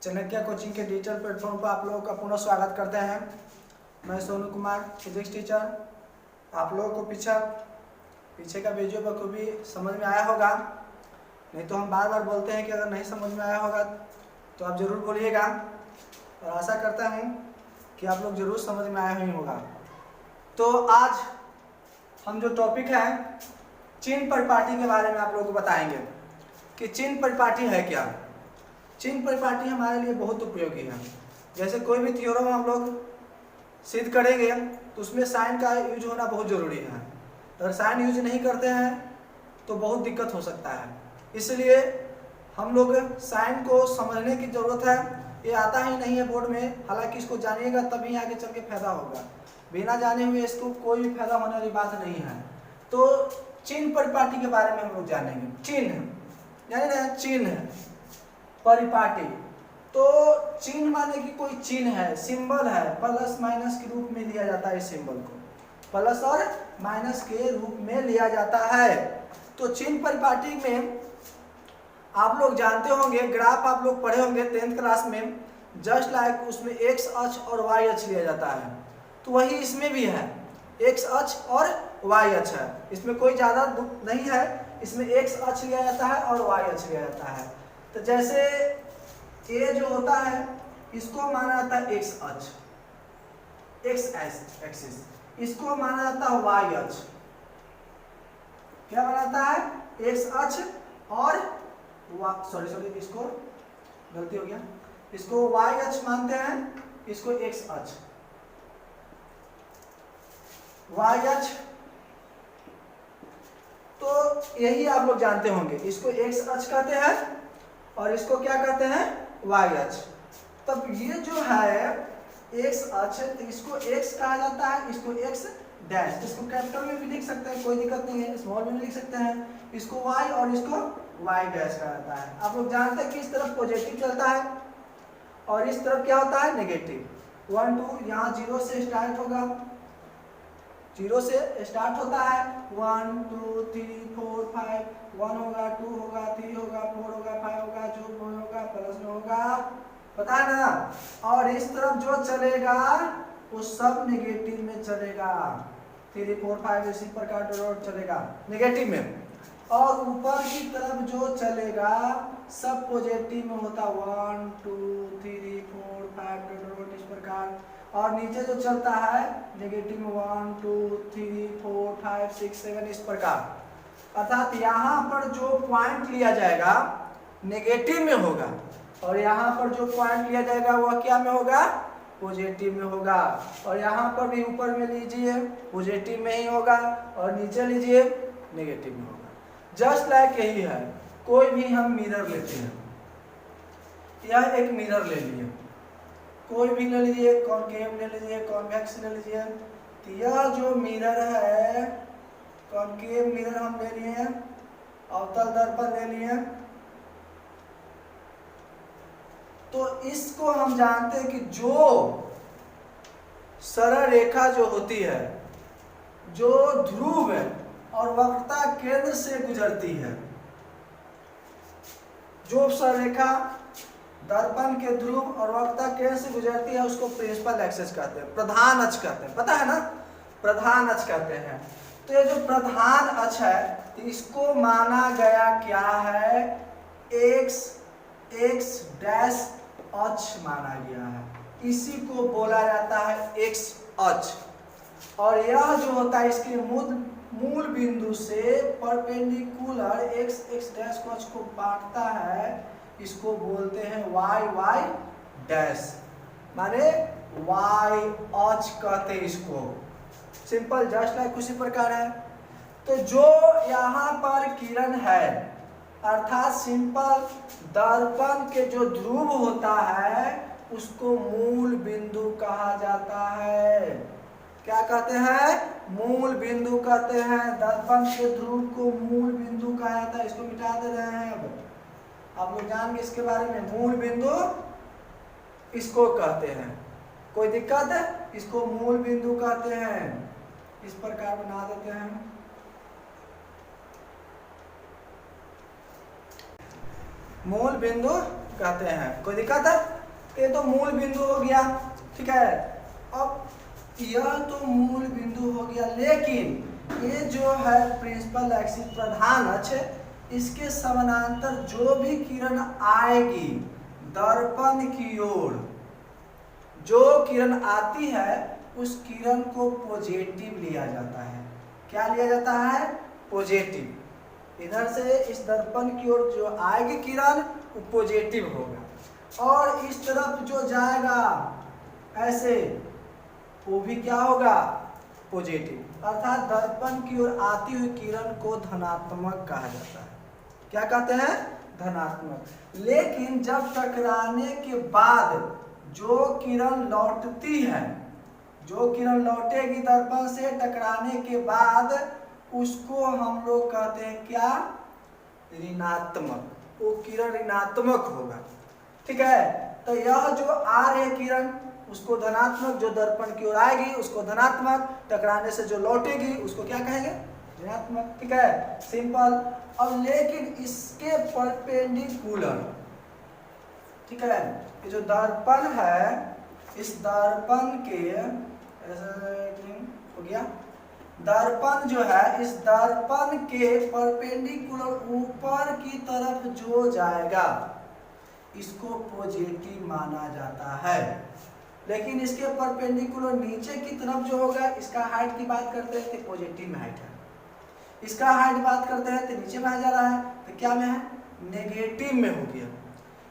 Chanakya coaching के digital platform पर आप लोगों का पुनः स्वागत करते हैं। मैं सोनू कुमार, फिजिक्स टीचर। आप लोगों को पीछे का वीडियो बखूबी समझ में आया होगा। नहीं तो हम बार बार बोलते हैं कि अगर नहीं समझ में आया होगा तो आप ज़रूर बोलिएगा, और आशा करता हूँ कि आप लोग ज़रूर समझ में आया ही होगा। तो आज हम जो टॉपिक है चिन्ह परिपाटी के बारे में आप लोगों को बताएंगे कि चिन्ह परिपाटी है क्या। चिन्ह परिपाटी हमारे लिए बहुत उपयोगी है। जैसे कोई भी थ्योरम हम लोग सिद्ध करेंगे तो उसमें साइन का यूज होना बहुत ज़रूरी है। अगर साइन यूज नहीं करते हैं तो बहुत दिक्कत हो सकता है। इसलिए हम लोग साइन को समझने की ज़रूरत है। ये आता ही नहीं है बोर्ड में, हालांकि इसको जानिएगा तभी आगे चल के फायदा होगा। बिना जाने हुए इसको कोई भी फायदा होने वाली बात नहीं है। तो चिन्ह परिपाटी के बारे में हम लोग जानेंगे। चिन्ह यानी ना चिन्ह परिपाटी, तो चिन्ह माने कि कोई चिन्ह है, सिंबल है, प्लस माइनस के रूप में लिया जाता है। इस सिंबल को प्लस और माइनस के रूप में लिया जाता है। तो चिन्ह परिपाटी में आप लोग जानते होंगे, ग्राफ आप लोग पढ़े होंगे 10th क्लास में, जस्ट लाइक उसमें एक्स अक्ष और वाई अक्ष लिया जाता है। तो वही इसमें भी है, एक्स अक्ष और वाई अक्ष है। इसमें कोई ज़्यादा नहीं है, इसमें एक्स अक्ष लिया जाता है और वाई अक्ष लिया जाता है। तो जैसे ए जो होता है इसको माना जाता है एक्स अक्ष, एक्स एक्सिस, इसको माना जाता है वाई अक्ष। क्या माना जाता है? एक्स अक्ष और सॉरी इसको गलती हो गया, इसको वाई अक्ष मानते हैं, इसको एक्स अक्ष। वाई अक्ष तो यही आप लोग जानते होंगे, इसको एक्स अक्ष कहते हैं और इसको क्या कहते हैं? वाई अक्ष। तब ये जो है एक्स अक्ष, इसको एक्स कहा जाता है, इसको एक्स डैश, इसको कैपिटल में भी लिख सकते हैं, कोई दिक्कत नहीं है, स्मॉल में भी लिख सकते हैं। इसको वाई और इसको वाई डैश कहा जाता है। आप लोग जानते हैं कि इस तरफ पॉजिटिव चलता है और इस तरफ क्या होता है? नेगेटिव। 1 2 यहाँ 0 से स्टार्ट होगा, 0 से स्टार्ट होता है। 1 2 3 4 5, 1 होगा, 2 होगा, 3 होगा, 4 होगा, 5 होगा, जो होगा प्लस में होगा, पता है ना। और इस तरफ जो चलेगा वो सब नेगेटिव में चलेगा। 3 4 5 इसी प्रकार डॉट चलेगा नेगेटिव में, और ऊपर की तरफ जो चलेगा सब पॉजिटिव में होता। 1 2 3 4 5 डॉट इस प्रकार, और नीचे जो चलता है नेगेटिव में 1 2 3 4 5 6 7 इस प्रकार। अर्थात यहाँ पर जो पॉइंट लिया जाएगा नेगेटिव में होगा, और यहाँ पर जो पॉइंट लिया जाएगा वह क्या में होगा? पॉजिटिव में होगा। और यहाँ पर भी ऊपर में लीजिए पॉजिटिव में ही होगा, और नीचे लीजिए नेगेटिव में होगा। जस्ट लाइक यही है। कोई भी हम मिरर लेते हैं, यह एक मिरर ले लिए, कोई भी ले लीजिए, कॉनकेव ले लीजिए, कॉन्वेक्स ले लीजिए। तो यह जो मिरर है, कॉनकेव मिरर हम ले लिए, अवतल दर्पण ले लिए, तो इसको हम जानते हैं कि जो सरल रेखा जो होती है, जो ध्रुव और वक्रता केंद्र से गुजरती है, जो सरल रेखा दर्पण के ध्रुव और वक्रता केंद्र से गुजरती है उसको प्रिंसिपल एक्सिस कहते हैं, प्रधान अक्ष कहते हैं, पता है ना, प्रधान अक्ष कहते हैं। तो ये जो प्रधान अक्ष है तो इसको माना गया क्या है? एक्स डैश अक्ष माना गया है, इसी को बोला जाता है एक्स अक्ष। और यह जो होता है इसके मूल बिंदु से परपेंडिकुलर एक्स डैश को अक्ष को काटता है, इसको बोलते हैं वाई डैश, माने वाई अक्ष कहते हैं इसको। सिंपल जस्ट लाइक उसी प्रकार है। तो जो यहाँ पर किरण है, अर्थात सिंपल दर्पण के जो ध्रुव होता है उसको मूल बिंदु कहा जाता है। क्या कहते हैं? मूल बिंदु कहते हैं। दर्पण के ध्रुव को मूल बिंदु कहा जाता है। इसको मिटा दे रहे हैं, अब आप लोग जानेंगे इसके बारे में। मूल बिंदु इसको कहते हैं, कोई दिक्कत है? इसको मूल बिंदु कहते हैं। इस प्रकार बना देते हैं। मूल बिंदु कहते हैं। कोई दिक्कत है? ये तो मूल बिंदु हो गया, ठीक है। अब यह तो मूल बिंदु हो गया, लेकिन ये जो है प्रिंसिपल एक्सिस प्रधान अक्ष, इसके समानांतर जो भी किरण आएगी दर्पण की ओर, जो किरण आती है उस किरण को पॉजिटिव लिया जाता है। क्या लिया जाता है? पॉजिटिव। इधर से इस दर्पण की ओर जो आएगी किरण वो पॉजिटिव होगा, और इस तरफ जो जाएगा ऐसे वो भी क्या होगा? पॉजिटिव। अर्थात दर्पण की ओर आती हुई किरण को धनात्मक कहा जाता है। क्या कहते हैं? धनात्मक। लेकिन जब टकराने के बाद जो किरण लौटती है, जो किरण लौटेगी दर्पण से टकराने के बाद, उसको हम लोग कहते हैं क्या? ऋणात्मक। वो किरण ऋणात्मक होगा, ठीक है। तो यह जो आ रही किरण उसको धनात्मक, जो दर्पण की ओर आएगी उसको धनात्मक, टकराने से जो लौटेगी उसको क्या कहेंगे? ऋणात्मक, ठीक है, सिंपल। अब लेकिन इसके परपेंडिकुलर, ठीक है, ये जो दर्पण है, इस दर्पण के हो गया, दर्पण जो है इस दर्पण के परपेंडिकुलर ऊपर की तरफ जो जाएगा इसको पॉजिटिव माना जाता है। लेकिन इसके परपेंडिकुलर नीचे की तरफ जो होगा, इसका हाइट की बात करते हैं तो पॉजिटिव में हाइट है, इसका हाइट बात करते हैं तो नीचे में आ जा रहा है, तो क्या में है? नेगेटिव में हो गया।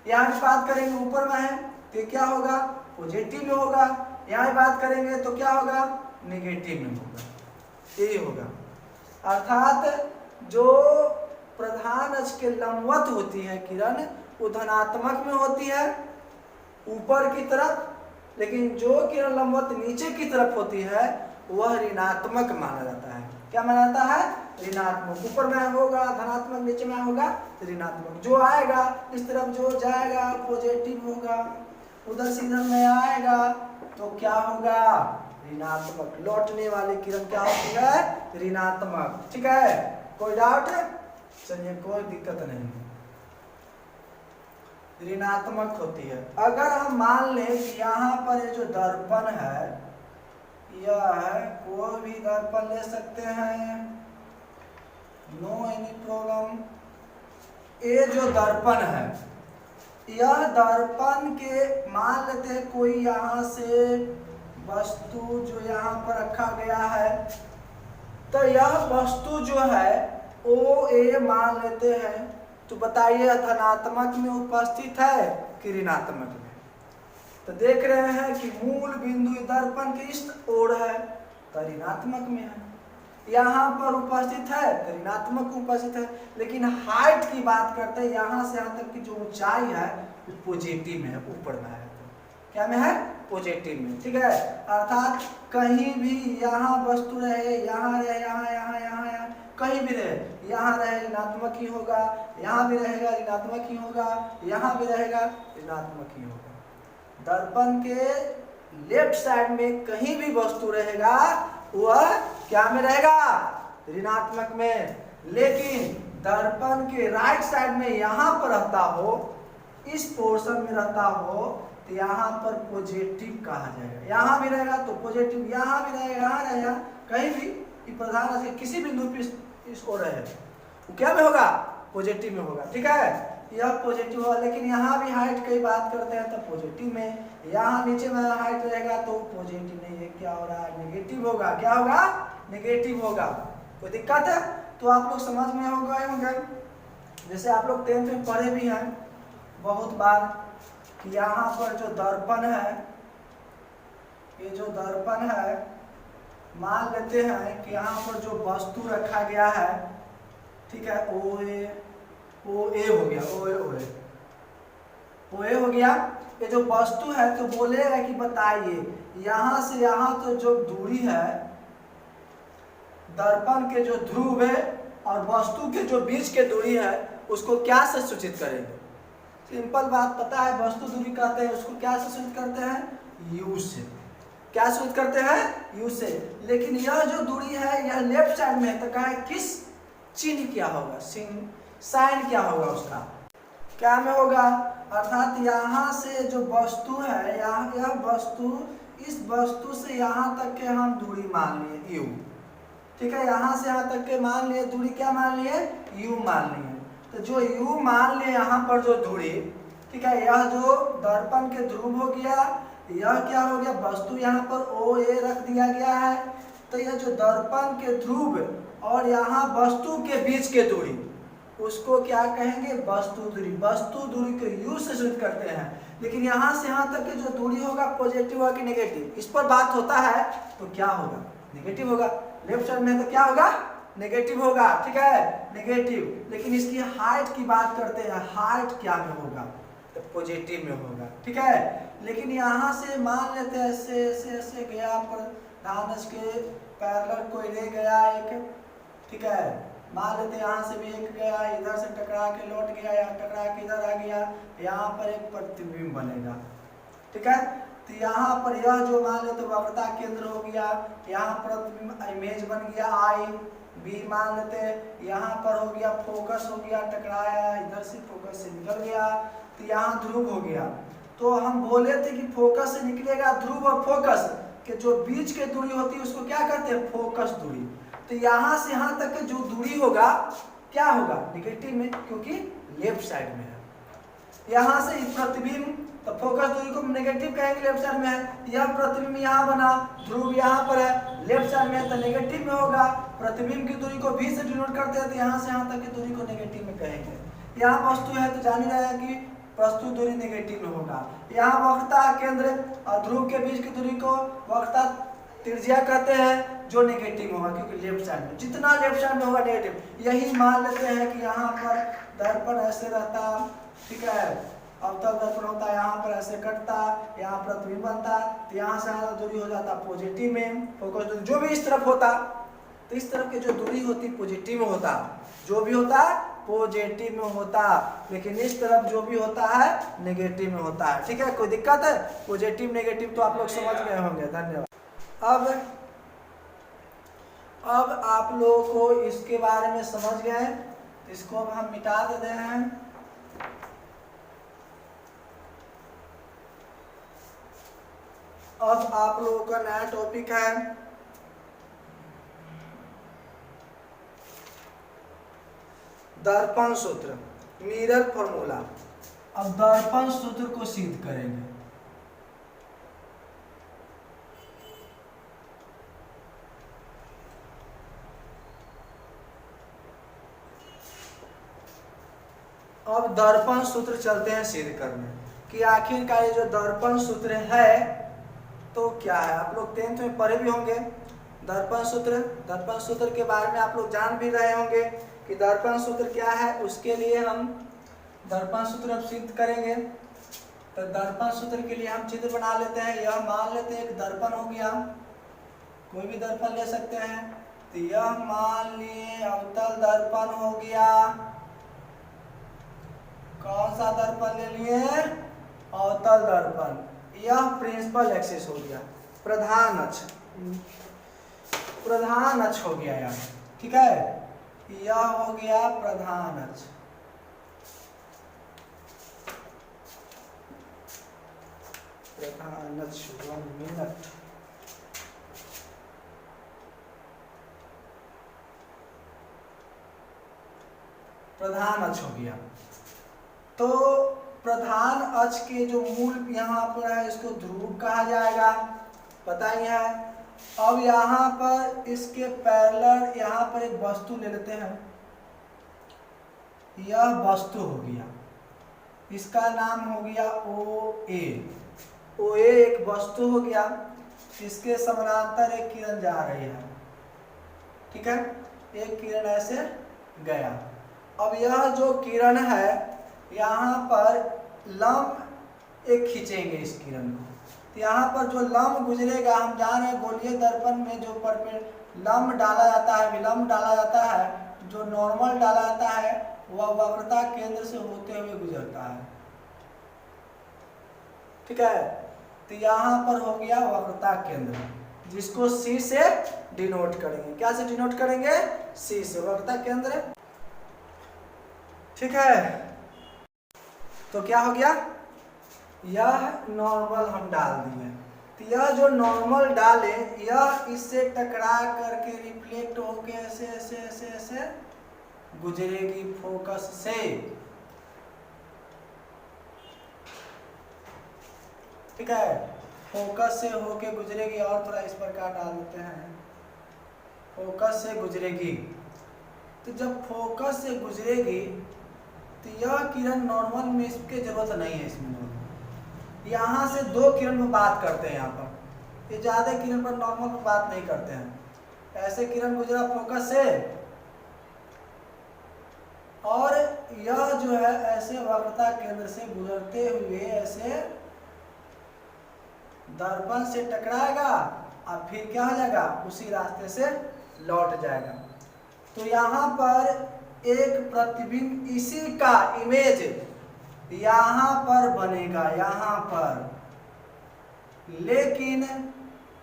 यहाँ बात करेंगे ऊपर में है तो क्या होगा? पॉजिटिव में होगा। यहाँ बात करेंगे तो क्या होगा? नेगेटिव में होगा, ये होगा। अर्थात जो प्रधान अक्ष के लंबवत होती है किरण वो धनात्मक में होती है ऊपर की तरफ, लेकिन जो किरण लंबवत नीचे की तरफ होती है वह ऋणात्मक माना जाता है। क्या माना जाता है? ऋणात्मक। ऊपर में होगा धनात्मक, नीचे में होगा ऋणात्मक। जो आएगा इस तरफ जो जाएगा पॉजिटिव होगा, उधर से इधर में आएगा तो क्या होगा? ऋणात्मक। लौटने वाली किरण क्या होती है? ऋणात्मक, ठीक है। कोई डाउट? चलिए, कोई दिक्कत नहीं, ऋणात्मक होती है। अगर हम मान लें कि यहाँ पर ये जो दर्पण है, यह है, कोई भी दर्पण ले सकते हैं, नो एनी प्रॉब्लम। ये जो दर्पण है, यह दर्पण के मान लेते हैं कोई यहाँ से वस्तु जो यहाँ पर रखा गया है, तो यह वस्तु जो है ओ ए मान लेते हैं, तो बताइए धनात्मक में उपस्थित है कि ऋणात्मक में? तो देख रहे हैं कि मूल बिंदु दर्पण के इस ओर है तो ऋणात्मक में है, यहाँ पर उपस्थित है तो ऋणात्मक उपस्थित है। लेकिन हाइट की बात करते हैं, यहाँ से यहाँ तक की जो ऊंचाई है वो पॉजिटिव में है, ऊपर में है। क्या में है? पॉजिटिव में, ठीक है। अर्थात कहीं भी यहाँ वस्तु रहे, यहाँ रहे, यहाँ कहीं भी रहे, यहाँ रहे ऋणात्मक ही होगा, यहाँ भी रहेगा ऋणात्मक ही होगा, यहाँ भी रहेगा ऋणात्मक ही होगा। दर्पण के लेफ्ट साइड में कहीं भी वस्तु रहेगा वह क्या में रहेगा? ऋणात्मक में। लेकिन दर्पण के राइट साइड में यहाँ पर रहता हो, इस पोर्शन में रहता हो, तो यहाँ पर पॉजिटिव कहा जाएगा। यहाँ भी रहेगा तो पॉजिटिव, यहाँ भी रहेगा, यहाँ रहेगा, कहीं भी प्रधान से किसी बिंदु पर इसको रहे वो क्या में होगा? पॉजिटिव में होगा, ठीक है। यह पॉजिटिव होगा। लेकिन यहाँ भी हाइट की बात करते हैं तो पॉजिटिव में, यहाँ नीचे में हाइट रहेगा तो पॉजिटिव नहीं है, क्या हो रहा है? नेगेटिव होगा। क्या होगा? नेगेटिव होगा। कोई दिक्कत है? तो आप लोग समझ में होंगे। जैसे आप लोग 10th में पढ़े भी हैं बहुत बार कि यहाँ पर जो दर्पण है, ये जो दर्पण है, मान लेते हैं कि यहाँ पर जो वस्तु रखा गया है, ठीक है, ओ ए हो गया, ओ ए हो गया। ये जो वस्तु है तो बोलेगा कि बताइए यहाँ से यहाँ तो जो दूरी है, दर्पण के जो ध्रुव है और वस्तु के जो बीच के दूरी है, उसको क्या से सूचित करेंगे? सिंपल बात पता है, वस्तु दूरी कहते हैं, उसको क्या से सूचित करते हैं? यू से। क्या सूचित करते हैं? यू से। लेकिन यह जो दूरी है यह लेफ्ट साइड में है, तो कहा किस चिन्ह क्या होगा? साइन क्या होगा उसका? क्या में होगा, अर्थात यहाँ से जो वस्तु है, यहाँ यह वस्तु, इस वस्तु से यहाँ तक के हम दूरी मान लिए u। ठीक है, यहाँ से यहाँ तक के मान लिए दूरी, क्या मान लिए, u मान लिए। तो जो u मान लिए यहाँ पर जो दूरी, ठीक है, यह जो दर्पण के ध्रुव हो गया, यह क्या हो गया, वस्तु यहाँ पर OA रख दिया गया है। तो यह जो दर्पण के ध्रुव और यहाँ वस्तु के बीच के दूरी, उसको क्या कहेंगे, वस्तु दूरी। वस्तु दूरी को u से सूचित करते हैं। लेकिन यहाँ से यहाँ तक की जो दूरी होगा, पॉजिटिव होगा कि नेगेटिव, इस पर बात होता है। तो क्या होगा, नेगेटिव होगा। लेफ्ट साइड में तो क्या होगा, नेगेटिव होगा। ठीक है, नेगेटिव। लेकिन इसकी हाइट की बात करते हैं, हाइट क्या में होगा, तो पॉजिटिव में होगा। ठीक है, लेकिन यहाँ से मान लेते हैं ऐसे ऐसे ऐसे गया, प्रधान के पैरेलल कोई ले गया एक, ठीक है, मान लेते यहाँ से भी एक गया, इधर से टकरा के लौट गया, या टकरा के इधर आ गया, यहाँ पर एक प्रतिबिंब बनेगा। ठीक है, तो यहाँ पर यह जो मान लेते वक्रता केंद्र हो गया, यहाँ प्रतिबिंब इमेज बन गया आई बी, मान लेते यहाँ पर हो गया फोकस हो गया, टकराया, इधर से फोकस से निकल गया, तो यहाँ ध्रुव हो गया। तो हम बोले थे कि फोकस से निकलेगा ध्रुव, और फोकस के जो बीच के दूरी होती है उसको क्या कहते हैं, फोकस दूरी। तो यहाँ से यहाँ तक जो दूरी होगा, क्या होगा, नेगेटिव में, क्योंकि लेफ्ट साइड में है। यहाँ से प्रतिबिंब, तो फोकस दूरी को नेगेटिव कहेंगे, लेफ्ट साइड में है। यह प्रतिबिंब यहाँ बना, ध्रुव यहाँ पर है, लेफ्ट साइड में है, तो नेगेटिव में होगा। प्रतिबिंब की दूरी को भी से डिनोट करते हैं, तो यहाँ से यहाँ तक की दूरी को नेगेटिव में कहेंगे। यहाँ वस्तु है तो जान ही रहे हैं कि वस्तु दूरी नेगेटिव में होगा। यहाँ वक्रता केंद्र और ध्रुव के बीच की दूरी को वक्रता त्रिज्या कहते हैं, जो नेगेटिव होगा, क्योंकि लेफ्ट साइड में, जितना लेफ्ट साइड में होगा नेगेटिव। यही मान लेते हैं कि यहाँ पर दर्पण ऐसे रहता, ठीक है, अवतल दर्पण होता, यहाँ पर ऐसे कटता, यहाँ प्रतिबिंब बनता, तो यहाँ से यहाँ दूरी हो जाता पॉजिटिव में, फोकस दूरी जो भी इस तरफ होता, तो इस तरफ की जो दूरी होती पॉजिटिव में होता, जो भी होता पॉजिटिव में होता, लेकिन इस तरफ जो भी होता है नेगेटिव में होता है। ठीक है, कोई दिक्कत है, पॉजिटिव नेगेटिव तो आप लोग समझ गए होंगे। धन्यवाद। अब आप लोगों को इसके बारे में समझ गए, इसको अब हम मिटा देते हैं। अब आप लोगों का नया टॉपिक है दर्पण सूत्र, मिरर फॉर्मूला। अब दर्पण सूत्र को सिद्ध करेंगे। अब दर्पण सूत्र चलते हैं सिद्ध करने कि आखिरकार ये जो दर्पण सूत्र है तो क्या है। आप लोग 10th में पढ़े भी होंगे दर्पण सूत्र। दर्पण सूत्र के बारे में आप लोग जान भी रहे होंगे कि दर्पण सूत्र क्या है। उसके लिए हम दर्पण सूत्र अब सिद्ध करेंगे। तो दर्पण सूत्र के लिए हम चित्र बना लेते हैं। यह मान लेते हैं एक दर्पण हो गया, कोई भी दर्पण ले सकते हैं। तो यह मान लिए अवतल दर्पण हो गया। कौन सा दर्पण ले लिए? अवतल दर्पण। यह प्रिंसिपल एक्सिस हो गया, प्रधान अक्ष, प्रधान अक्ष हो गया यार, ठीक है। यह हो गया प्रधान अक्ष। प्रधान अक्ष 1 मिनट। प्रधान अक्ष हो गया। तो प्रधान अक्ष के जो मूल यहाँ पर है इसको ध्रुव कहा जाएगा, पता ही है। अब यहाँ पर इसके पैरेलल यहाँ पर एक वस्तु ले लेते हैं। यह वस्तु हो गया, इसका नाम हो गया OA। OA एक वस्तु हो गया, इसके समानांतर एक किरण जा रही है, ठीक है। एक किरण ऐसे गया। अब यह जो किरण है यहाँ पर लंब एक खींचेंगे इस किरण को। तो यहाँ पर जो लंब गुजरेगा, हम जान रहे हैं गोलीय दर्पण में जो लंब डाला जाता है, विलंब डाला जाता है, जो नॉर्मल डाला जाता है वह वक्रता केंद्र से होते हुए गुजरता है, ठीक है। तो यहाँ पर हो गया वक्रता केंद्र, जिसको C से डिनोट करेंगे। क्या से डिनोट करेंगे? C से, वक्रता केंद्र, ठीक है। तो क्या हो गया, यह नॉर्मल हम डाल दिए। तो यह जो नॉर्मल डाले यह इससे टकरा करके रिफ्लेक्ट होके ऐसे ऐसे ऐसे ऐसे गुजरेगी फोकस से। ठीक है, फोकस से होके गुजरेगी। और थोड़ा इस प्रकार डाल देते हैं, फोकस से गुजरेगी। तो जब फोकस से गुजरेगी तो यह किरण नॉर्मल में इसके जरूरत नहीं है। इसमें यहाँ से दो किरण में बात करते हैं। यहाँ पर ये ज्यादा किरण पर नॉर्मल पर बात नहीं करते हैं। ऐसे किरण गुजरा फोकस से और यह जो है ऐसे वक्रता केंद्र से गुजरते हुए ऐसे दर्पण से टकराएगा और फिर क्या हो जाएगा, उसी रास्ते से लौट जाएगा। तो यहाँ पर एक प्रतिबिंब इसी का इमेज यहाँ पर बनेगा, यहाँ पर, लेकिन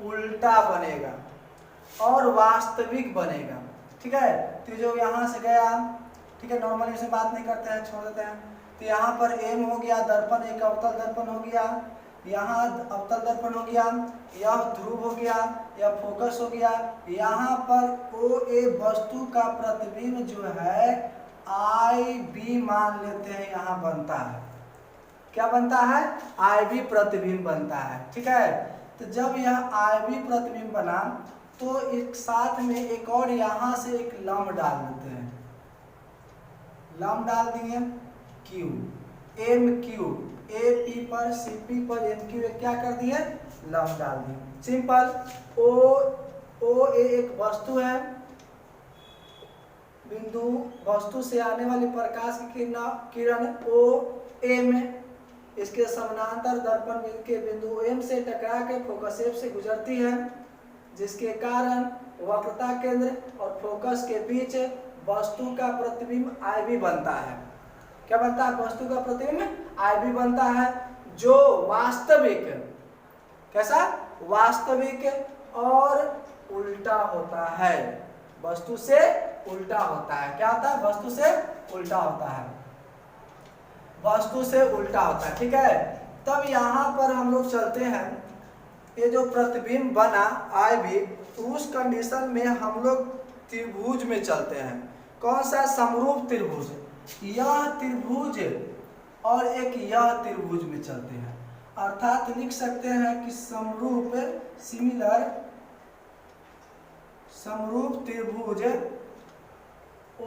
उल्टा बनेगा और वास्तविक बनेगा। ठीक है, तो जो यहाँ से गया, ठीक है, नॉर्मली से बात नहीं करते हैं, छोड़ देते हैं। तो यहाँ पर एम हो गया दर्पण, एक अवतल दर्पण हो गया, यहाँ अवतल दर्पण हो गया, यह ध्रुव हो गया, यह फोकस हो गया। यहाँ पर ओ ए वस्तु का प्रतिबिंब जो है आई बी मान लेते हैं, यहाँ बनता है। क्या बनता है, आई बी प्रतिबिंब बनता है। ठीक है, तो जब यह आई बी प्रतिबिंब बना तो एक साथ में एक और यहाँ से एक लंब डाल देते हैं। लंब डाल दिए Q, M Q, A P पर सी पी पर एम क्यू क्या कर दिए, लंब डाल दिए। सिंपल। ओ ए एक वस्तु है, बिंदु वस्तु से आने वाली प्रकाश की किरण ओ ए में इसके समानांतर दर्पण के बिंदु एम से टकरा के फोकस एफ से गुजरती है, जिसके कारण वक्रता केंद्र और फोकस के बीच वस्तु का प्रतिबिंब आई बी बनता है। क्या बनता है, वस्तु का प्रतिबिंब आई बी बनता है, जो वास्तविक, कैसा, वास्तविक और उल्टा होता है, वस्तु से उल्टा होता है। क्या होता है, वस्तु से उल्टा होता है, वस्तु से उल्टा होता है। ठीक है, तब यहाँ पर हम लोग चलते हैं, ये जो प्रतिबिंब बना आई बी, तो उस कंडीशन में हम लोग त्रिभुज में चलते हैं। कौन सा, समरूप त्रिभुज, यह त्रिभुज और एक यह त्रिभुज में चलते हैं। अर्थात लिख सकते हैं कि समरूप, सिमिलर, समरूप त्रिभुज ओ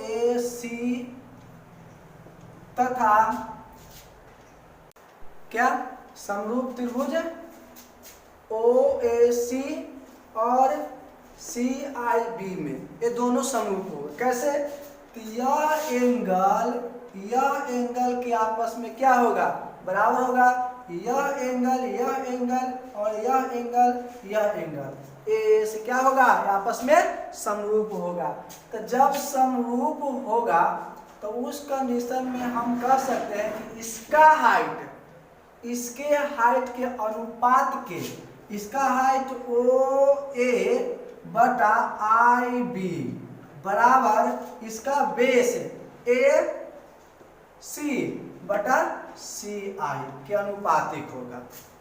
ए सी तथा क्या, समरूप त्रिभुज ओ ए सी और सी आई बी में, ये दोनों समरूप हो। कैसे, तो यह एंगल के आपस में क्या होगा, बराबर होगा। यह एंगल और यह एंगल ए से क्या होगा, आपस में समरूप होगा। तो जब समरूप होगा तो उस कंडीशन में हम कह सकते हैं कि इसका हाइट इसके हाइट के अनुपात के, इसका हाइट ओ ए बटा आई बी बराबर इसका बेस ए सी बटा सी आई के अनुपातिक होगा।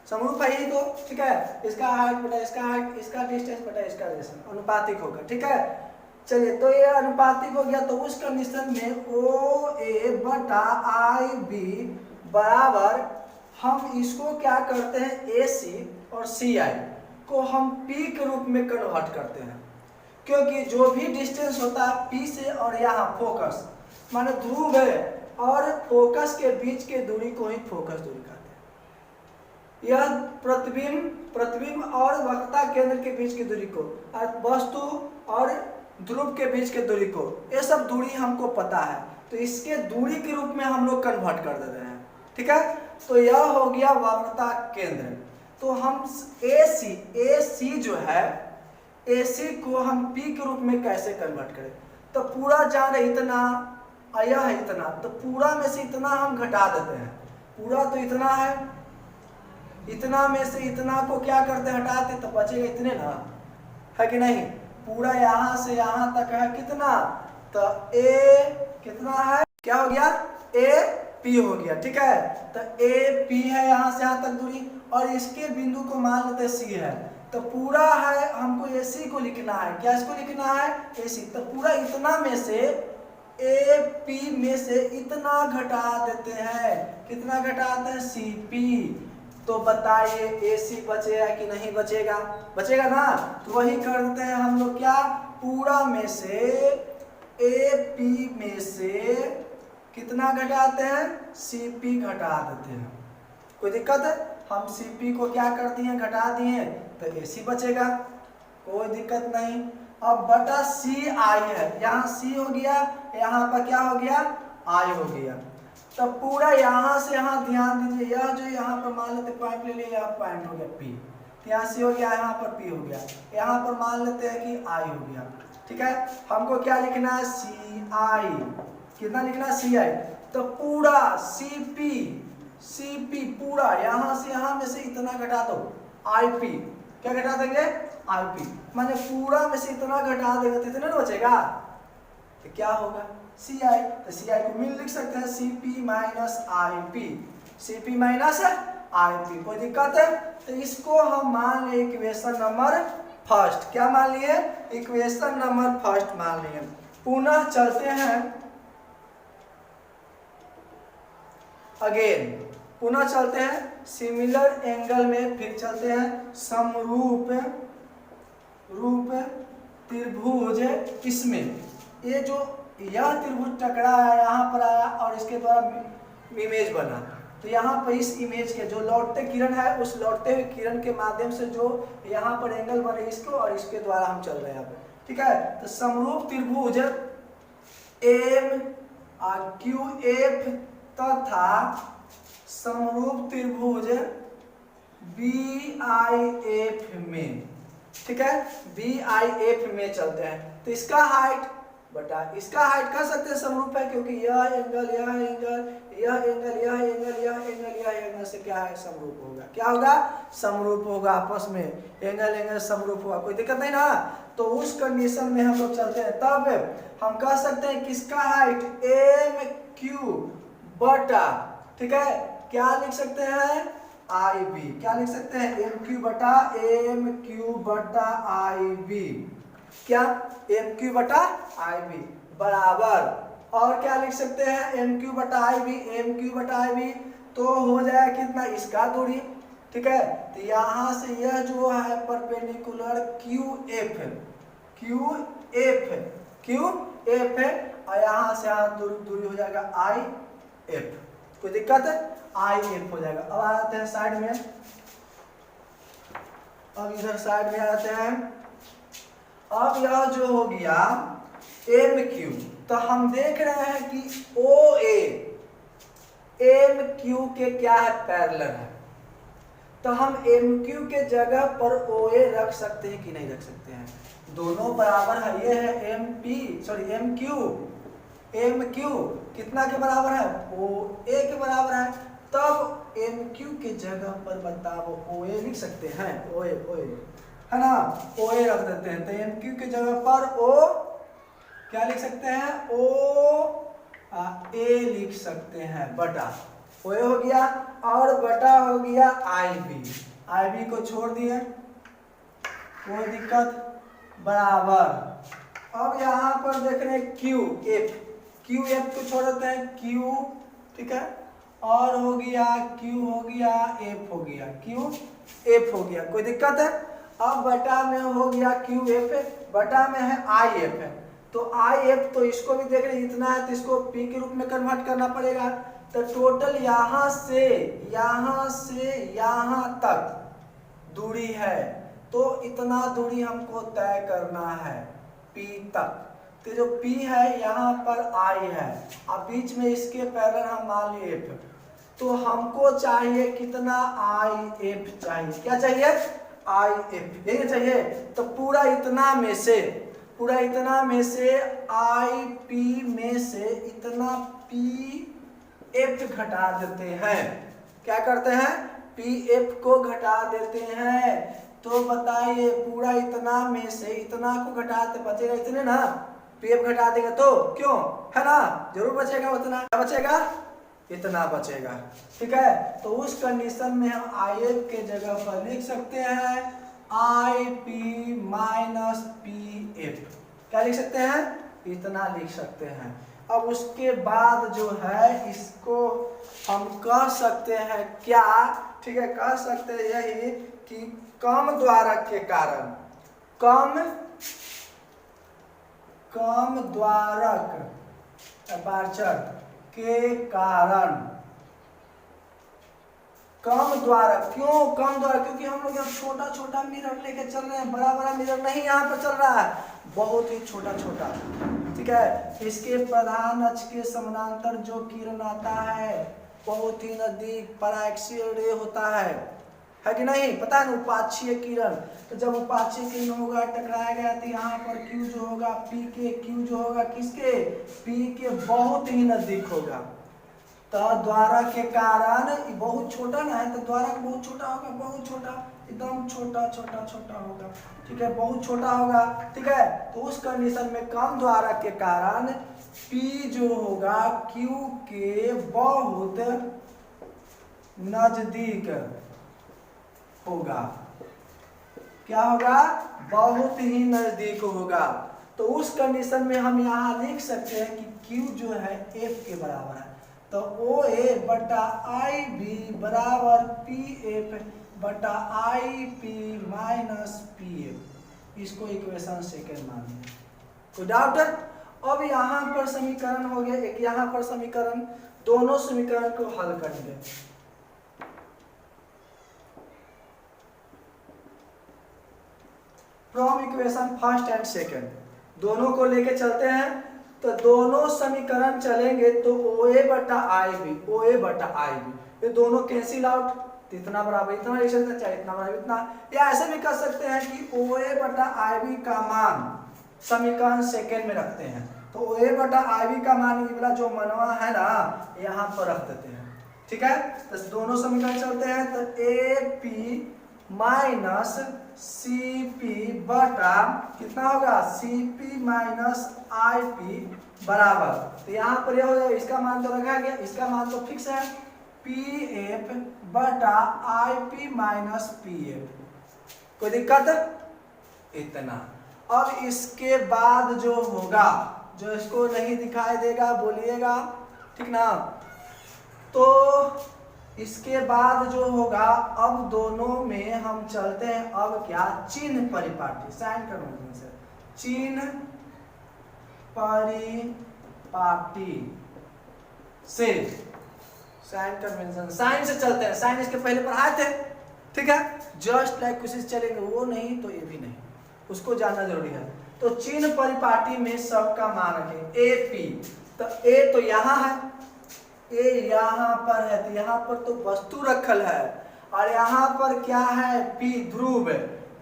समरूप है ही तो, ठीक है, इसका हाइट बटा इसका हाइट, इसका डिस्टेंस बटा इसका डिस्टेंस, अनुपातिक होगा। ठीक है, चलिए, तो ये अनुपातिक हो गया। तो उस कंडीशन में ओ ए बटा आई बी बराबर, हम इसको क्या करते हैं, ए सी और सी आई को हम पी के रूप में कन्वर्ट करते हैं, क्योंकि जो भी डिस्टेंस होता है पी से और यहाँ फोकस माने ध्रुव है और फोकस के बीच के दूरी को ही फोकस दूरी कहते हैं। यह प्रतिबिंब और वक्रता केंद्र के बीच की दूरी को, और वस्तु और ध्रुव के बीच के दूरी को, ये सब दूरी हमको पता है, तो इसके दूरी के रूप में हम लोग कन्वर्ट कर देते हैं। ठीक है, तो यह हो गया वक्रता केंद्र। तो हम ए सी जो है, ए सी को हम पी के रूप में कैसे कन्वर्ट करें, तो पूरा जान इतना आया है इतना, तो पूरा में से इतना हम घटा देते हैं। पूरा तो इतना है, इतना में से इतना को क्या करते हैं, हटाते, तो बचेगा इतने ना, है कि नहीं। पूरा यहाँ से यहाँ तक है कितना, तो ए कितना है क्या हो गया, ए पी हो गया। ठीक है, तो ए पी है यहाँ से यहाँ तक दूरी, और इसके बिंदु को मान लेते सी है, तो पूरा है हमको ए सी को लिखना है। क्या इसको लिखना है, ए सी। तो पूरा इतना में से ए पी में से इतना घटा देते हैं। कितना घटाते हैं, सी पी। तो बताइए ए सी बचेगा कि नहीं बचेगा, बचेगा ना। तो वही करते हैं हम लोग, क्या पूरा में से ए पी में से कितना घटाते हैं, सी पी घटा देते हैं। कोई दिक्कत है, हम सी पी को क्या कर दिए, घटा दिए, तो ए सी बचेगा, कोई दिक्कत नहीं। अब बटा सी आई है, यहाँ सी हो गया, यहाँ पर क्या हो गया, आई हो गया। तब पूरा यहाँ से यहाँ ध्यान दीजिए, यह जो यहाँ पर मान लेते पॉइंट ले लिया, यह पॉइंट हो गया पी, यहाँ सी हो गया, यहाँ पर पी हो गया, यहाँ पर मान लेते हैं कि आई हो गया। ठीक है, हमको क्या लिखना है, सी आई। कितना लिखना है, सी आई। तो पूरा सी पी पूरा यहाँ से यहाँ में से इतना घटा दो, आई पी। क्या घटा देंगे, आई पी, माने पूरा में से इतना घटा देंगे तो इतना ना बचेगा, तो क्या होगा, सी आई। तो सी आई को मिल लिख सकते हैं, C P minus I P, C P minus I P. कोई दिक्कत है, तो इसको हम मान लिए इक्वेशन नंबर फर्स्ट। क्या मान लिए, इक्वेशन नंबर फर्स्ट मान लिए। पुनः चलते हैं अगेन, पुनः चलते हैं सिमिलर एंगल में, फिर चलते हैं समरूप रूप त्रिभुज। इसमें ये जो यह त्रिभुज टकरा आया, यहाँ पर आया और इसके द्वारा इमेज बना, तो यहाँ पर इस इमेज के जो लौटते किरण है, उस लौटते हुए किरण के माध्यम से जो यहाँ पर एंगल बने, इसको और इसके द्वारा हम चल रहे हैं यहाँ पर। ठीक है, तो समरूप त्रिभुज एम क्यू एफ तथा समरूप त्रिभुज बी आई एफ में, ठीक है, बी आई एफ में चलते हैं। तो इसका हाइट बटा इसका हाइट कह सकते हैं समरूप है, क्योंकि यह एंगल यह एंगल यह एंगल यह एंगल यह एंगल यह एंगल से क्या है, समरूप होगा। क्या होगा, समरूप होगा, आपस में एंगल एंगल समरूप होगा, कोई दिक्कत नहीं ना। तो उस कंडीशन में हम लोग चलते हैं, तब हम कह सकते हैं किसका हाइट एम क्यू बटा, ठीक है, क्या लिख सकते हैं, आई बी। क्या लिख सकते हैं, एम क्यू बटा आई बी। क्या, एम क्यू बटा आई बी बराबर, और क्या लिख सकते हैं, एम क्यू बटा आई बी, एम क्यू बटा आई बी तो हो जाएगा कितना, इसका दूरी। ठीक है, तो यहाँ से यह जो है परपेंडिकुलर क्यू एफ है, और यहाँ से यहाँ दूरी हो जाएगा आई एफ। कोई दिक्कत है, आई एफ हो जाएगा। अब आते हैं साइड में, अब इधर साइड में आते हैं। अब यह जो हो गया एम क्यू, तो हम देख रहे हैं कि ओ ए एम क्यू के क्या है, पैरेलल है। तो हम एम क्यू के जगह पर ओ ए रख सकते हैं कि नहीं रख सकते हैं, दोनों बराबर है। ये है एम क्यू कितना के बराबर है, ओ ए के बराबर है। तब एम क्यू के जगह पर बताओ ओ ए लिख सकते हैं, ओ ए है ना, ओ ए रख देते हैं। तो एम क्यू के जगह पर ओ क्या लिख सकते हैं, ओ ए लिख सकते हैं बटा, ओ ए हो गया, और बटा हो गया आई बी को छोड़ दिए, कोई दिक्कत, बराबर। अब यहाँ पर देख रहे हैं क्यू एफ को छोड़ देते हैं, क्यू, ठीक है, और हो गया क्यू हो गया एफ हो गया, क्यू एफ हो गया, कोई दिक्कत है। अब बटा में हो गया क्यू एफ, बटा में है आई एफ है, तो आई एफ तो इसको भी देख रहे इतना है, तो इसको पी के रूप में कन्वर्ट करना पड़ेगा। तो टोटल यहाँ से यहाँ तक दूरी है, तो इतना दूरी हमको तय करना है पी तक। तो जो पी है यहाँ पर आई है, अब बीच में इसके पैरेलल हम मान लिए एफ, तो हमको चाहिए कितना, आई एफ चाहिए। क्या चाहिए, आई एफ, यही चाहिए। तो पूरा इतना में से आई पी में से इतना पी एफ घटा देते हैं। क्या करते हैं, पी एफ को घटा देते हैं। तो बताइए पूरा इतना में से इतना को घटाते बचेगा इतने ना, PF घटा देंगे तो क्यों, है ना, जरूर बचेगा उतना, क्या बचेगा, इतना बचेगा। ठीक है, तो उस कंडीशन में हम IF के जगह पर लिख सकते हैं IP माइनस PF, क्या लिख सकते हैं, इतना लिख सकते हैं। अब उसके बाद जो है इसको हम कह सकते हैं क्या, ठीक है, कह सकते हैं यही कि कम द्वारक के कारण, कम द्वारक अपर्चर के कारण, कम द्वारक, क्यों कम द्वारक, क्योंकि हम लोग यहाँ छोटा छोटा मिरर लेके चल रहे हैं, बड़ा बड़ा मिरर नहीं यहाँ पर चल रहा है, बहुत ही छोटा छोटा। ठीक है, इसके प्रधान अक्ष के समानांतर जो किरण आता है बहुत ही नजदीक पराक्सीय रे होता है कि नहीं, पता है ना, उपाक्षीय किरण। तो जब उपाक्षीय किरण होगा टकराया गया तो यहाँ पर Q जो होगा P के, Q जो होगा किसके, P के बहुत ही नजदीक होगा। तो द्वारक के कारण बहुत छोटा ना है, तो द्वारक बहुत छोटा होगा, बहुत छोटा, एकदम छोटा छोटा छोटा होगा। ठीक है, बहुत छोटा होगा। ठीक है, तो उस कंडीशन में कम द्वारक के कारण P जो होगा Q के बहुत नजदीक होगा, क्या होगा, बहुत ही नजदीक होगा। तो उस कंडीशन में हम यहाँ लिख सकते हैं कि Q जो है F के बराबर है, तो OA बटा IB बराबर PF बटा IP माइनस PF, इसको इक्वेशन सेकेंड मान लिया। कोई डाउट है? अब यहाँ पर समीकरण हो गया एक, यहाँ पर समीकरण, दोनों समीकरण को हल करेंगे। From equation first and second, दोनों को लेके चलते हैं, तो दोनों समीकरण चलेंगे तो OA बटा IB, OA बटा IB, ये दोनों कैंसिल आउट, इतना बराबर इतना लिख सकते हैं, चाहे इतना बराबर इतना, या ऐसे भी कर सकते हैं कि OA बटा IB का मान समीकरण सेकेंड में रखते हैं, तो OA बटा IB का मान ये वाला जो मनवा है ना यहाँ पर रख देते हैं। ठीक है, तो दोनों समीकरण चलते हैं, तो AP माइनस CP बटा कितना होगा, CP माइनस IP बराबर, तो यहाँ पर यह हो जाएगा, इसका मान तो रखा गया, इसका मान तो फिक्स है, PF बटा IP माइनस PF, कोई दिक्कत, इतना। अब इसके बाद जो होगा, जो इसको नहीं दिखाई देगा बोलिएगा, ठीक ना, तो इसके बाद जो होगा, अब दोनों में हम चलते हैं, अब क्या, चिन्ह परिपाटी, साइन कन्वेंशन से, चिन्ह परिपाटी से, साइन कन्वेंशन, साइन से चलते हैं, साइन इसके पहले पढ़ाए थे। ठीक है, जस्ट लाइक क्वेश्चन चलेंगे, वो नहीं तो ये भी नहीं, उसको जानना जरूरी है। तो चिन्ह परिपाटी में सबका मान रखें AP, तो A तो यहाँ है, A यहाँ पर है, तो यहाँ पर तो वस्तु रखल है, और यहाँ पर क्या है, P ध्रुव,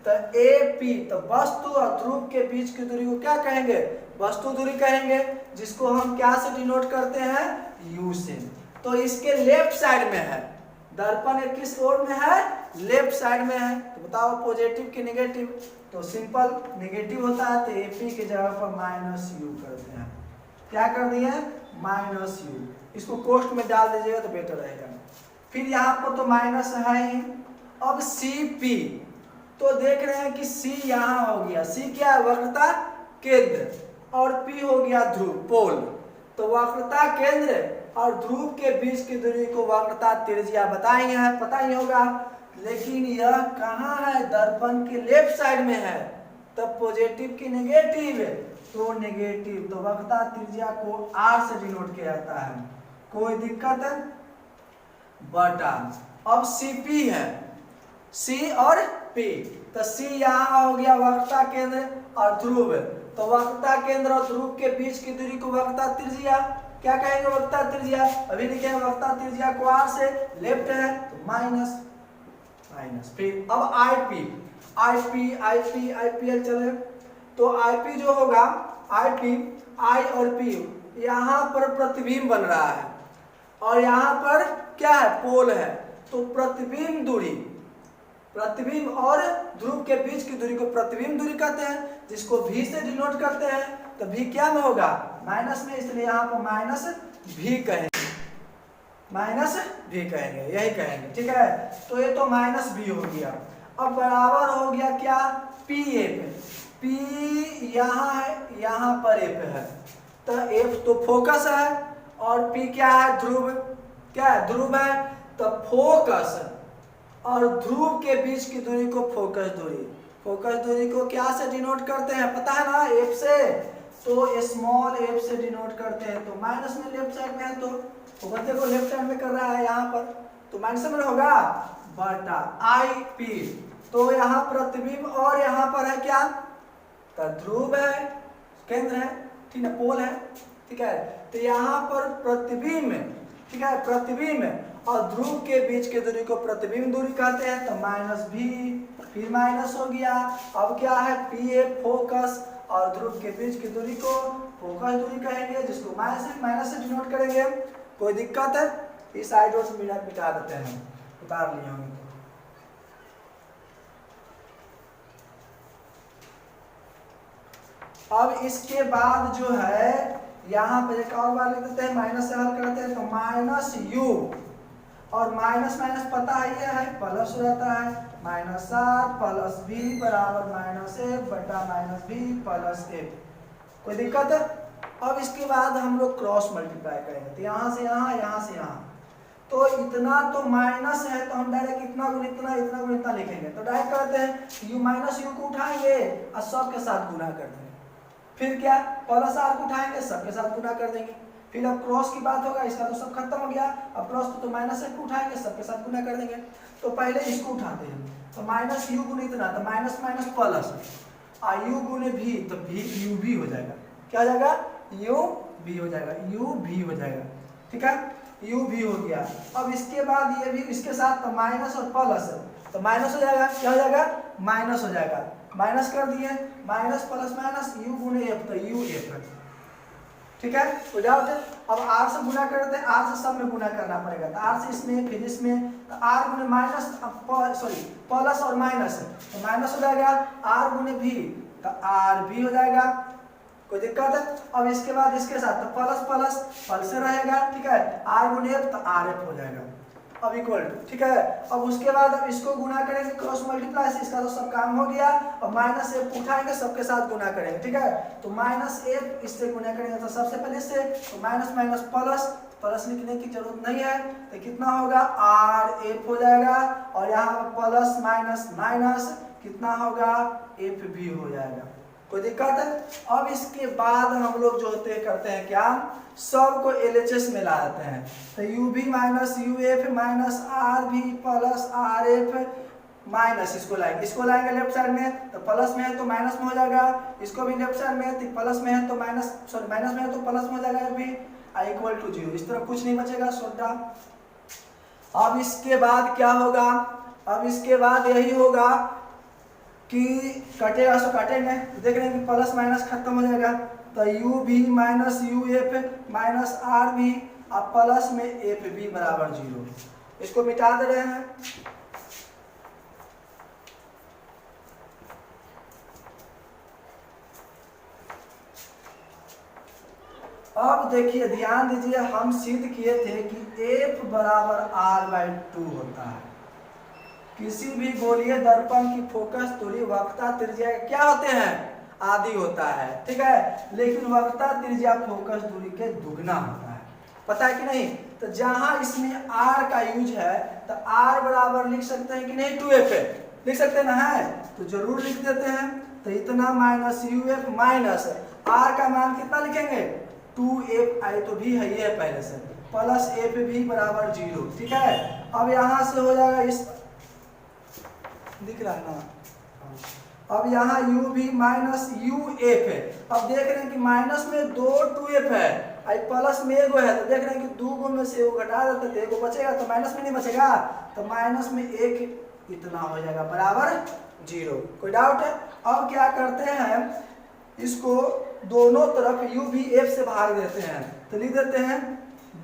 तो AP तो वस्तु और ध्रुव के बीच की दूरी को क्या कहेंगे, वस्तु दूरी कहेंगे, जिसको हम क्या से डिनोट करते हैं, U से। तो इसके लेफ्ट साइड में है, दर्पण के किस ओर में है, लेफ्ट साइड में है, तो बताओ पॉजिटिव की नेगेटिव, तो सिंपल नेगेटिव होता है, तो AP की जगह पर माइनस U करते हैं, क्या कर दिए, माइनस U, इसको कोष्ठ में डाल दीजिएगा तो बेटर रहेगा। फिर यहाँ पर तो माइनस है ही। अब CP, तो देख रहे हैं कि C यहाँ हो गया, C क्या है, वक्रता केंद्र, और P हो गया ध्रुव, पोल, तो वक्रता केंद्र और ध्रुव के बीच की दूरी को वक्रता त्रिज्या बताएंगे, है पता ही होगा, लेकिन यह कहाँ है, दर्पण के लेफ्ट साइड में है, तब पॉजिटिव की नेगेटिव, तो नेगेटिव, तो वक्रता त्रिज्या को R से डिनोट किया जाता है, कोई दिक्कत है, बटा। अब CP है, C और P, तो C यहाँ हो गया वक्रता केंद्र और ध्रुव, तो वक्रता केंद्र और ध्रुव के बीच की दूरी को वक्रता त्रिज्या क्या कहेंगे, वक्रता त्रिज्या, अभी लिखे वक्रता त्रिज्या को R से, लेफ्ट है तो माइनस माइनस। फिर अब IPL चले, तो IP जो होगा, IP I और P, यहाँ पर प्रतिबिंब बन रहा है और यहाँ पर क्या है, पोल है, तो प्रतिबिंब दूरी, प्रतिबिंब और ध्रुव के बीच की दूरी को प्रतिबिंब दूरी कहते हैं, जिसको V से डिनोट करते हैं, तो भी क्या में होगा, माइनस में, इसलिए यहाँ पर माइनस भी कहेंगे, माइनस भी कहेंगे, यही कहेंगे, ठीक है। तो ये तो माइनस भी हो गया। अब बराबर हो गया क्या, पी एफ, पी यहाँ है, यहाँ पर एफ है, तो एफ तो फोकस है और पी क्या है, ध्रुव, क्या है, ध्रुव है। तो फोकस और ध्रुव के बीच की दूरी को फोकस दूरी, फोकस दूरी को क्या से डिनोट करते हैं, पता है ना, एफ से, तो स्मॉल एफ से डिनोट करते हैं। तो माइनस में लेफ्ट साइड में है, तो फोकस देखो लेफ्ट साइड में कर रहा है यहाँ पर, तो माइनस में होगा बटा आई पी। तो यहाँ प्रतिबिंब और यहाँ पर है क्या, तो ध्रुव है, केंद्र है, ठीक है, पोल है, ठीक है। तो यहाँ पर प्रतिबिंब, ठीक है, प्रतिबिंब और ध्रुव के बीच की दूरी को प्रतिबिंब दूरी कहते हैं। तो माइनस भी, फिर माइनस हो गया। अब क्या है, पी ए फोकस और ध्रुव के बीच की दूरी को फोकस दूरी कहेंगे, जिसको माइनस से डिनोट करेंगे। कोई दिक्कत है, इस साइड और से मिटा देते हैं, उतार लिए होंगे। अब इसके बाद जो है यहाँ पे एक और बार लिख देते हैं, माइनस से हल करते हैं, तो माइनस यू और माइनस माइनस पता है ये है, प्लस हो जाता है, माइनस 7 प्लस बी बराबर माइनस ए बटा माइनस बी प्लस ए। कोई दिक्कत है। अब इसके बाद हम लोग क्रॉस मल्टीप्लाई करेंगे, तो यहाँ से यहाँ, यहाँ से यहाँ, तो इतना तो माइनस है, तो हम डायरेक्ट इतना गुण इतना, इतना गुण इतना लिखेंगे। तो डायरेक्ट करते हैं, यू माइनस यू को उठाएंगे और सब के साथ गुना कर देंगे। फिर क्या, प्लस आर को उठाएंगे, सबके साथ गुना कर देंगे। फिर अब क्रॉस की बात होगा, इसका तो सब खत्म हो गया। अब क्रॉस तो माइनस ए को उठाएंगे, सबके साथ गुना कर देंगे। तो पहले इसको उठाते हैं, तो माइनस यू गुण इतना, तो माइनस माइनस प्लस, और यू गुने भी, तो भी यू भी हो जाएगा। क्या हो जाएगा, यू भी हो जाएगा, यू भी हो जाएगा, ठीक है, यू भी हो गया। अब इसके बाद ये भी इसके साथ, तो माइनस और प्लस, तो माइनस हो जाएगा, क्या हो जाएगा, माइनस हो जाएगा, माइनस कर दिए, माइनस प्लस माइनस यू गुने एफ, तो यू एफ, ठीक है। हो जाओ। अब आर से गुना करते हैं, आर से सब में गुना करना पड़ेगा, तो आर से इसमें फिर इसमें, तो आर गुने माइनस, सॉरी प्लस और माइनस, तो माइनस हो जाएगा, आर गुने भी, तो आर भी हो जाएगा। कोई दिक्कत है। अब इसके बाद इसके साथ, तो प्लस प्लस प्लस से रहेगा, ठीक है, आर गुने एफ, तो आर एफ हो जाएगा, अब इक्वल टू, ठीक है। अब उसके बाद अब इसको गुना करेंगे, क्रॉस मल्टीप्लाई से, इसका तो सब काम हो गया। अब माइनस एफ उठाएंगे, सबके साथ गुना करेंगे, ठीक है। तो माइनस एफ इससे गुना करेंगे, तो सबसे पहले इससे, तो माइनस माइनस प्लस, प्लस लिखने की जरूरत नहीं है, तो कितना होगा, आर एफ हो जाएगा। और यहाँ प्लस माइनस माइनस कितना होगा, एफ भी हो जाएगा। कोई दिक्कत है। अब इसके बाद हम लोग जो होते करते हैं क्या, सब को एलएचएस में ला देते हैं, तो u v minus u f minus r v plus r f minus, इसको लाएंगे लेफ्ट साइड में, तो प्लस में है तो माइनस में हो जाएगा, इसको भी लेफ्ट साइड में है तो प्लस में है तो माइनस, सॉरी माइनस में है तो प्लस में हो जाएगा, भी इक्वल टू 0, इस तरह कुछ नहीं बचेगा, सोटा। अब इसके बाद क्या होगा, अब इसके बाद यही होगा कि कटेगा, सो काटेंगे, देख रहे हैं कि प्लस माइनस खत्म हो जाएगा, तो u v minus u f minus r v, अब प्लस में एफ भी बराबर 0, इसको मिटा दे रहे हैं। अब देखिए ध्यान दीजिए, हम सिद्ध किए थे कि एफ बराबर आर बाई 2 होता है। किसी भी गोलीय दर्पण की फोकस दूरी वक्रता त्रिज्या क्या होते हैं, आदि होता है, ठीक है, लेकिन वक्रता त्रिज्या फोकस दूरी के दुगना होता है, पता है कि नहीं। तो जहां इसमें r का यूज है, तो r बराबर लिख सकते हैं कि नहीं, 2f लिख सकते हैं ना, है तो जरूर लिख देते हैं। तो इतना minus u f minus r का मान कितना लिखेंगे, 2f आई तो भी है ये पहले से, प्लस एफ भी बराबर 0, ठीक है। अब यहां से हो जाएगा, इस दिख रहा है ना। अब यहाँ u भी माइनस यू एफ है, अब देख रहे हैं कि माइनस में 2f है, आई प्लस में एगो है, तो देख रहे हैं कि 2 गो में से एगो घटा देते तो एगो बचेगा, तो माइनस में नहीं बचेगा, तो माइनस में 1 इतना हो जाएगा बराबर 0। कोई डाउट है। अब क्या करते हैं, इसको दोनों तरफ u भी f से भाग देते हैं, तो लिख देते हैं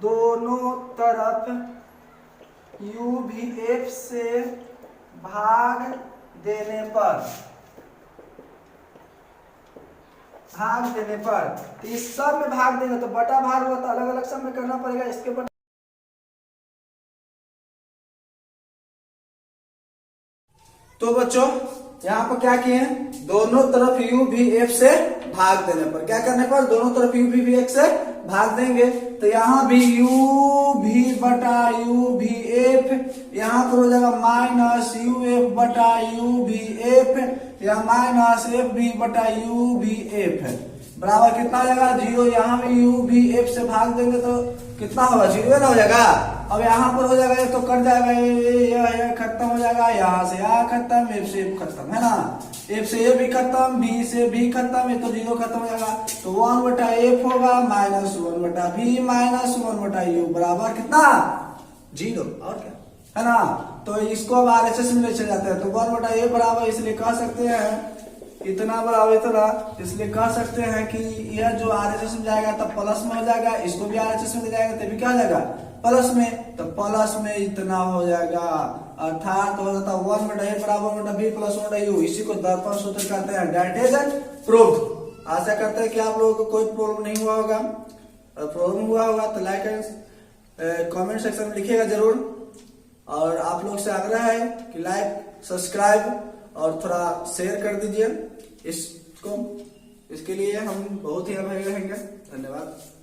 दोनों तरफ u भी f से भाग देने पर भाग देने पर, तो इस सब में भाग देंगे तो बटा भाग हुआ तो अलग अलग सब में करना पड़ेगा। इसके ऊपर तो बच्चों यहाँ पर क्या किए हैं, दोनों तरफ u भी f से भाग देने पर, क्या करने पर, दोनों तरफ u भी x से भाग देंगे तो यहाँ भी u भी बटा u भी f, यहाँ पर हो जाएगा माइनस u f बटा u भी f, या माइनस f भी बटा u भी f है बराबर कितना हो जाएगा 0। यहाँ भी u भी f से भाग देंगे तो कितना होगा 0 ना हो जाएगा। अब यहाँ पर हो जाएगा ये तो कट जाएगा, ये खत्म हो जाएगा, यहाँ से यहाँ खत्म, f से f खत्म है ना, f से a भी खत्म, b से b खत्म, ये तो 0 खत्म हो जाएगा तो 1 बटा f होगा माइनस 1 बटा b माइनस 1 बटा u बराबर कितना 0, और क्या है ना। तो इसको अब RHS में ले चले जाते हैं तो 1 बटा a बराबर, इसलिए कह सकते हैं इतना बराबर इतना, इसलिए कह सकते हैं कि यह जो RHS में जाएगा तब प्लस में हो जाएगा, इसको भी RHS में ले जाएगा तभी क्या हो जाएगा प्लस में, तो प्लस में इतना हो जाएगा, अर्थात हो जाता 1 बटा a बराबर बटा b प्लस 1 बटा u। इसी को दर्पण सूत्र कहते हैं, दैट इज प्रूव्ड। आशा करते हैं कि आप लोगों को कोई प्रॉब्लम नहीं हुआ होगा, प्रॉब्लम हुआ होगा तो लाइक एंड कमेंट सेक्शन में लिखिएगा जरूर, और आप लोग से आग्रह है कि लाइक सब्सक्राइब और थोड़ा शेयर कर दीजिए इसको, इसके लिए हम बहुत ही आभारी रहेंगे। धन्यवाद।